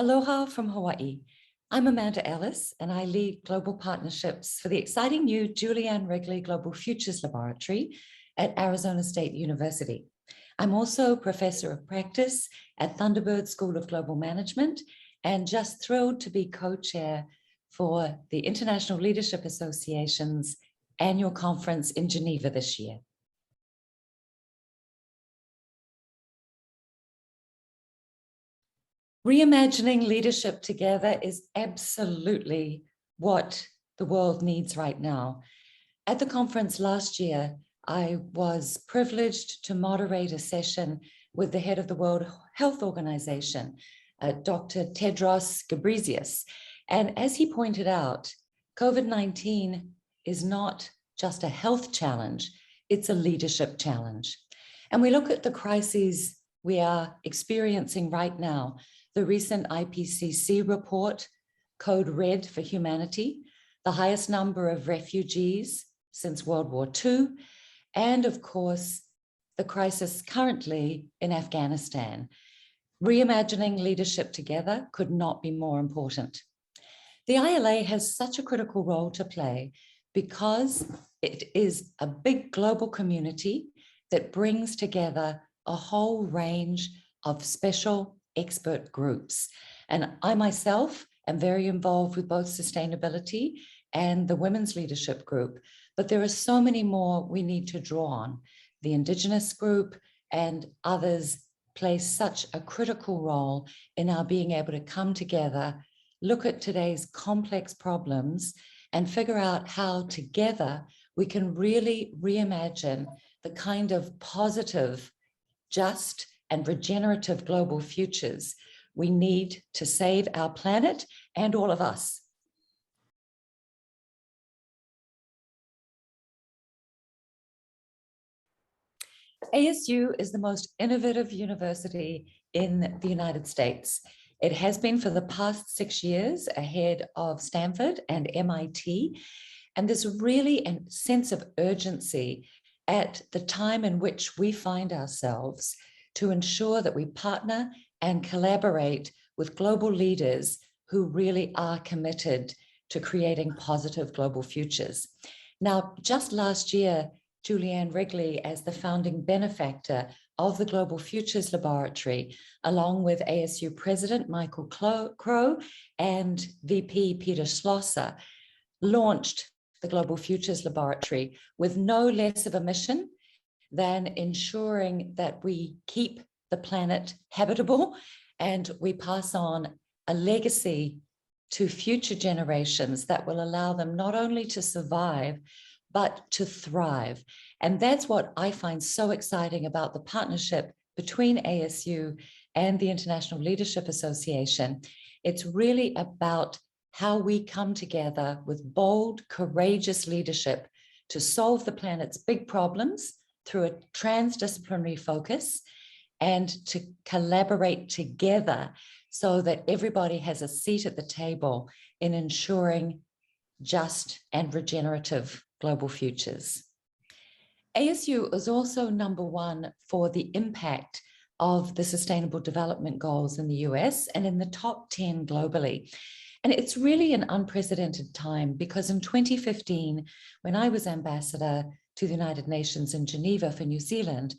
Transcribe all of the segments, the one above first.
Aloha from Hawaii. I'm Amanda Ellis, and I lead global partnerships for the exciting new Julianne Wrigley Global Futures Laboratory at Arizona State University. I'm also professor of practice at Thunderbird School of Global Management and just thrilled to be co-chair for the International Leadership Association's annual conference in Geneva this year. Reimagining leadership together is absolutely what the world needs right now. At the conference last year, I was privileged to moderate a session with the head of the World Health Organization, Dr. Tedros Ghebreyesus. And as he pointed out, COVID-19 is not just a health challenge, it's a leadership challenge. And we look at the crises we are experiencing right now. The recent IPCC report, Code Red for Humanity, the highest number of refugees since World War II, and of course, the crisis currently in Afghanistan. Reimagining leadership together could not be more important. The ILA has such a critical role to play because it is a big global community that brings together a whole range of special expert groups. And I myself am very involved with both sustainability and the women's leadership group, but there are so many more we need to draw on. The Indigenous group and others play such a critical role in our being able to come together, look at today's complex problems, and figure out how together we can really reimagine the kind of positive, just, and regenerative global futures we need to save our planet and all of us. ASU is the most innovative university in the United States. It has been for the past 6 years ahead of Stanford and MIT. And there's really a sense of urgency at the time in which we find ourselves to ensure that we partner and collaborate with global leaders who really are committed to creating positive global futures. Now, just last year, Julianne Wrigley, as the founding benefactor of the Global Futures Laboratory, along with ASU President Michael Crow and VP Peter Schlosser, launched the Global Futures Laboratory with no less of a mission than ensuring that we keep the planet habitable and we pass on a legacy to future generations that will allow them not only to survive, but to thrive. And that's what I find so exciting about the partnership between ASU and the International Leadership Association. It's really about how we come together with bold, courageous leadership to solve the planet's big problems through a transdisciplinary focus and to collaborate together so that everybody has a seat at the table in ensuring just and regenerative global futures. ASU is also #1 for the impact of the Sustainable Development Goals in the US and in the top 10 globally. And it's really an unprecedented time because in 2015, when I was ambassador to the United Nations in Geneva for New Zealand,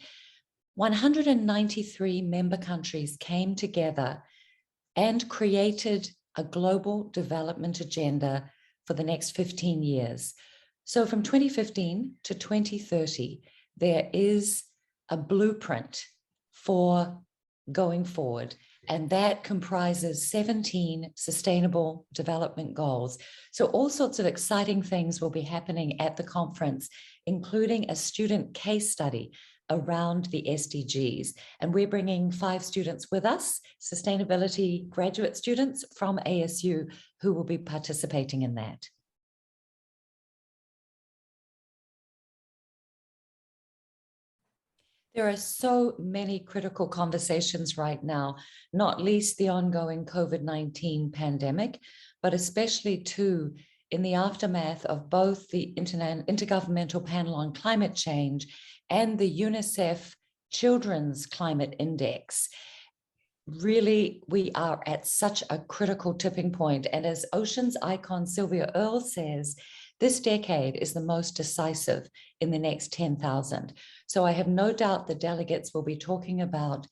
193 member countries came together and created a global development agenda for the next 15 years. So from 2015 to 2030, there is a blueprint for going forward. And that comprises 17 sustainable development goals. So all sorts of exciting things will be happening at the conference, including a student case study around the SDGs. And we're bringing 5 students with us, sustainability graduate students from ASU, who will be participating in that. There are so many critical conversations right now, not least the ongoing COVID-19 pandemic, but especially too in the aftermath of both the Intergovernmental Panel on Climate Change and the UNICEF Children's Climate Index. really, we are at such a critical tipping point. And as Oceans icon Sylvia Earle says, this decade is the most decisive in the next 10,000. So I have no doubt the delegates will be talking about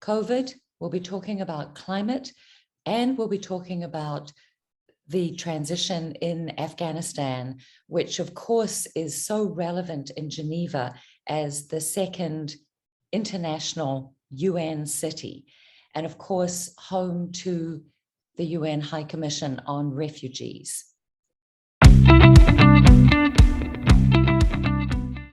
COVID, we'll be talking about climate, and we'll be talking about the transition in Afghanistan, which of course is so relevant in Geneva as the second international UN city, and of course home to the UN High Commission on Refugees.